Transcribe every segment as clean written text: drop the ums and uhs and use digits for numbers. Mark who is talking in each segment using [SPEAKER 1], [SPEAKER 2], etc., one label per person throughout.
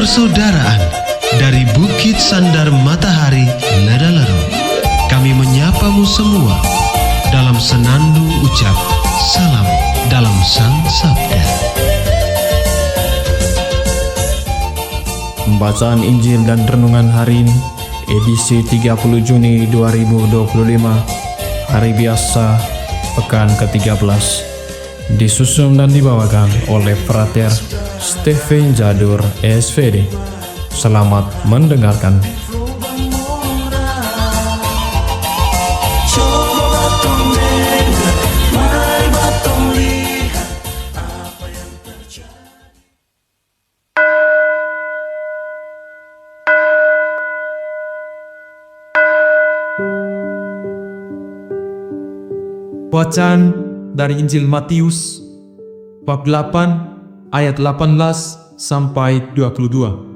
[SPEAKER 1] persaudaraan dari Bukit Sandar Matahari Ladalero. Kami menyapamu semua dalam senandung ucap salam dalam Sang Sabda.
[SPEAKER 2] Pembacaan Injil dan Renungan hari ini, edisi 30 Juni 2025, hari biasa, pekan ke-13, disusun dan dibawakan oleh Frater Stephen Jadur, SVD. Selamat mendengarkan.
[SPEAKER 3] Bacaan dari Injil Matius bab 8 ayat 18 sampai 22.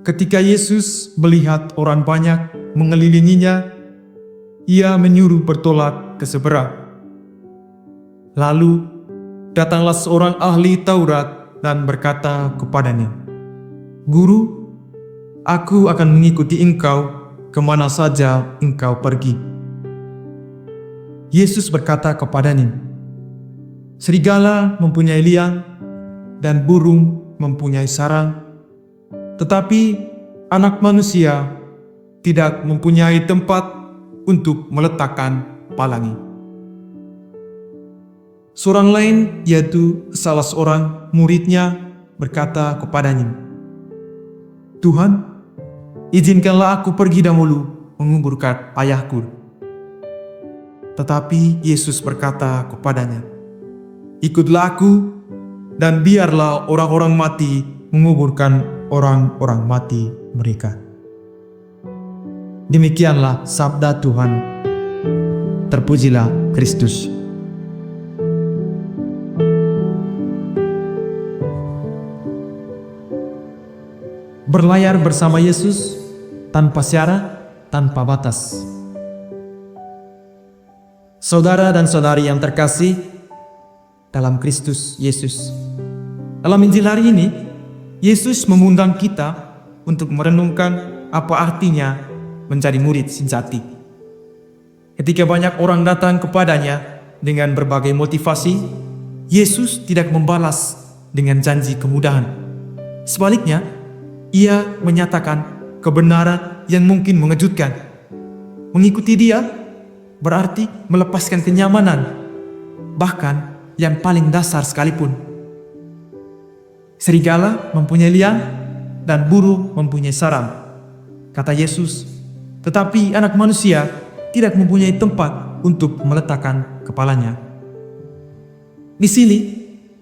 [SPEAKER 3] Ketika Yesus melihat orang banyak mengelilinginya, ia menyuruh bertolak ke seberang. Lalu datanglah seorang ahli Taurat dan berkata kepadanya, "Guru, aku akan mengikuti engkau kemana saja engkau pergi." Yesus berkata kepadanya, "Serigala mempunyai liang dan burung mempunyai sarang, tetapi Anak Manusia tidak mempunyai tempat untuk meletakkan palangnya." Seorang lain, yaitu salah seorang muridnya, berkata kepadanya, "Tuhan, izinkanlah aku pergi dahulu menguburkan ayahku." Tetapi Yesus berkata kepadanya, "Ikutlah aku, dan biarlah orang-orang mati menguburkan orang-orang mati mereka." Demikianlah sabda Tuhan. Terpujilah Kristus. Berlayar bersama Yesus tanpa syarat, tanpa batas. Saudara dan saudari yang terkasih dalam Kristus Yesus, dalam Injil hari ini, Yesus mengundang kita untuk merenungkan apa artinya menjadi murid sejati. Ketika banyak orang datang kepadanya dengan berbagai motivasi, Yesus tidak membalas dengan janji kemudahan. Sebaliknya, ia menyatakan kebenaran yang mungkin mengejutkan. Mengikuti dia berarti melepaskan kenyamanan, bahkan yang paling dasar sekalipun. Serigala mempunyai liang dan burung mempunyai sarang, kata Yesus, tetapi Anak Manusia tidak mempunyai tempat untuk meletakkan kepalanya. Di sini,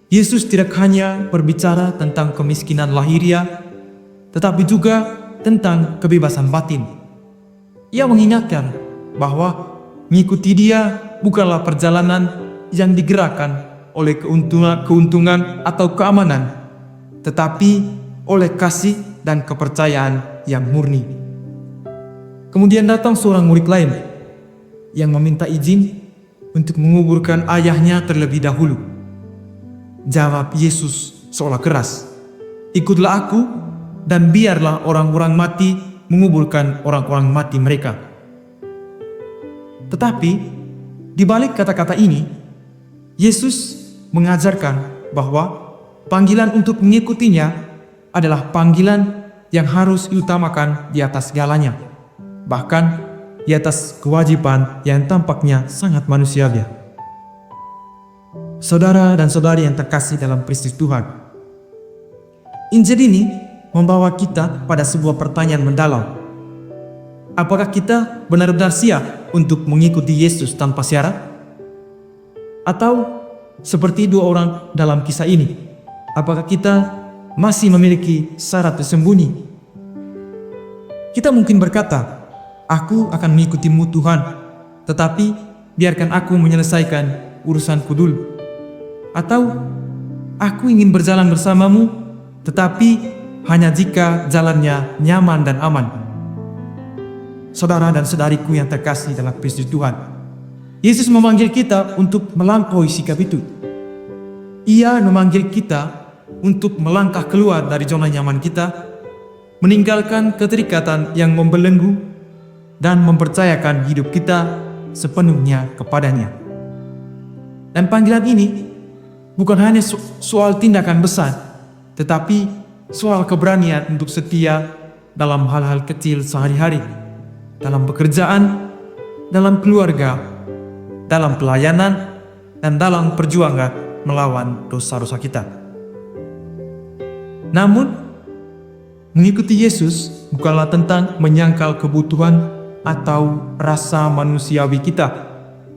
[SPEAKER 3] Yesus tidak hanya berbicara tentang kemiskinan lahiriah, tetapi juga tentang kebebasan batin. Ia mengingatkan bahwa mengikuti Dia bukanlah perjalanan yang digerakkan oleh keuntungan atau keamanan, tetapi oleh kasih dan kepercayaan yang murni. Kemudian datang seorang murid lain yang meminta izin untuk menguburkan ayahnya terlebih dahulu. Jawab Yesus seolah keras, "Ikutlah aku, dan biarlah orang-orang mati menguburkan orang-orang mati mereka." Tetapi, di balik kata-kata ini, Yesus mengajarkan bahwa panggilan untuk mengikutinya adalah panggilan yang harus diutamakan di atas segalanya, bahkan di atas kewajiban yang tampaknya sangat manusiawi. Saudara dan saudari yang terkasih dalam Kristus Tuhan, Injil ini membawa kita pada sebuah pertanyaan mendalam. Apakah kita benar-benar siap untuk mengikuti Yesus tanpa syarat? Atau seperti dua orang dalam kisah ini, apakah kita masih memiliki syarat tersembunyi? Kita mungkin berkata, "Aku akan mengikutimu Tuhan, tetapi biarkan aku menyelesaikan urusanku dulu." Atau, "Aku ingin berjalan bersamamu, tetapi hanya jika jalannya nyaman dan aman." Saudara dan saudariku yang terkasih dalam Kristus Tuhan, Yesus memanggil kita untuk melampaui sikap itu. Ia memanggil kita untuk melangkah keluar dari zona nyaman kita, meninggalkan keterikatan yang membelenggu, dan mempercayakan hidup kita sepenuhnya kepadanya. Dan panggilan ini bukan hanya soal tindakan besar, tetapi soal keberanian untuk setia dalam hal-hal kecil sehari-hari, dalam pekerjaan, dalam keluarga, dalam pelayanan, dan dalam perjuangan melawan dosa-dosa kita. Namun, mengikuti Yesus bukanlah tentang menyangkal kebutuhan atau rasa manusiawi kita,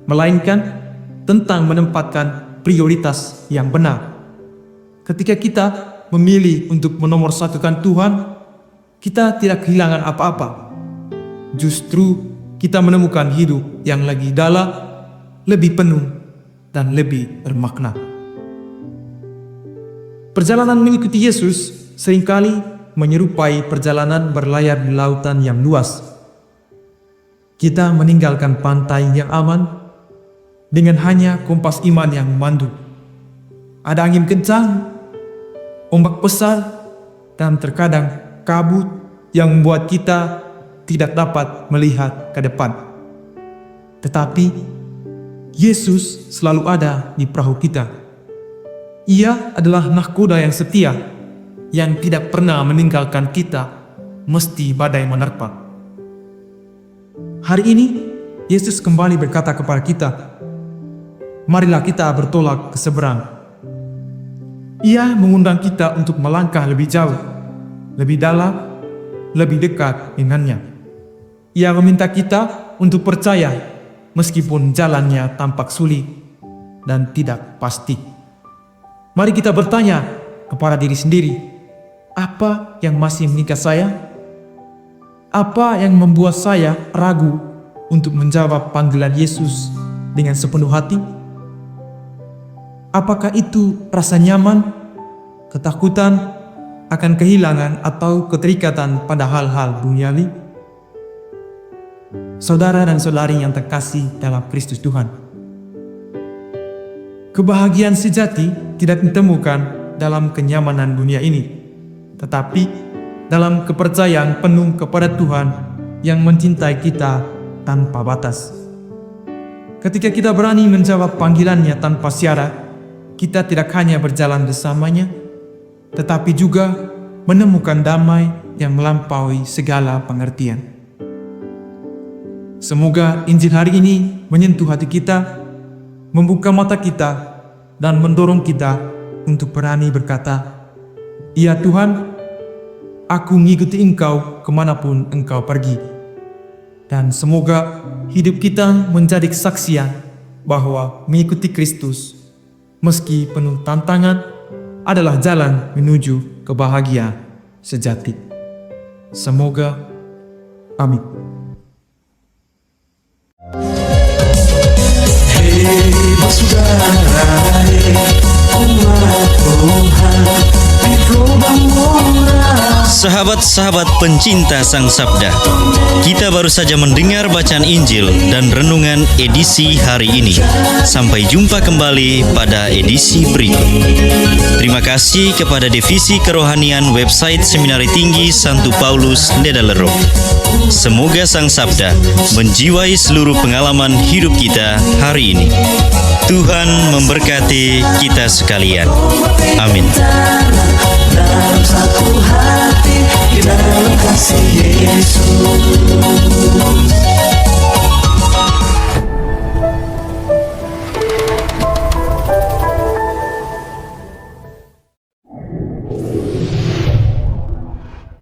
[SPEAKER 3] melainkan tentang menempatkan prioritas yang benar. Ketika kita memilih untuk menomorsatukan Tuhan, kita tidak kehilangan apa-apa. Justru kita menemukan hidup yang lebih dalam, lebih penuh, dan lebih bermakna. Perjalanan mengikuti Yesus seringkali menyerupai perjalanan berlayar di lautan yang luas. Kita meninggalkan pantai yang aman dengan hanya kompas iman yang memandu. Ada angin kencang, ombak besar, dan terkadang kabut yang membuat kita tidak dapat melihat ke depan. Tetapi Yesus selalu ada di perahu kita. Ia adalah nahkoda yang setia, yang tidak pernah meninggalkan kita meski badai menerpa. Hari ini, Yesus kembali berkata kepada kita, marilah kita bertolak ke seberang. Ia mengundang kita untuk melangkah lebih jauh, lebih dalam, lebih dekat dengannya. Ia meminta kita untuk percaya meskipun jalannya tampak sulit dan tidak pasti. Mari kita bertanya kepada diri sendiri, apa yang masih mengikat saya? Apa yang membuat saya ragu untuk menjawab panggilan Yesus dengan sepenuh hati? Apakah itu rasa nyaman, ketakutan akan kehilangan atau keterikatan pada hal-hal duniawi? Saudara dan saudari yang terkasih dalam Kristus Tuhan, kebahagiaan sejati tidak ditemukan dalam kenyamanan dunia ini, tetapi dalam kepercayaan penuh kepada Tuhan yang mencintai kita tanpa batas. Ketika kita berani menjawab panggilannya tanpa syarat, kita tidak hanya berjalan bersamanya, tetapi juga menemukan damai yang melampaui segala pengertian. Semoga Injil hari ini menyentuh hati kita, membuka mata kita, dan mendorong kita untuk berani berkata, "Ya Tuhan, aku mengikuti Engkau kemanapun Engkau pergi." Dan semoga hidup kita menjadi kesaksian bahwa mengikuti Kristus, meski penuh tantangan, adalah jalan menuju kebahagiaan sejati. Semoga. Amin.
[SPEAKER 4] Hei saudara, umat Tuhan,
[SPEAKER 5] Sahabat-sahabat pencinta Sang Sabda, kita baru saja mendengar bacaan Injil dan renungan edisi hari ini. Sampai jumpa kembali pada edisi berikut. Terima kasih kepada Divisi Kerohanian website Seminari Tinggi Santo Paulus Nedalero. Semoga Sang Sabda menjiwai seluruh pengalaman hidup kita hari ini. Tuhan memberkati kita sekalian. Amin.
[SPEAKER 4] dalam satu hati di dalam kasih Yesus.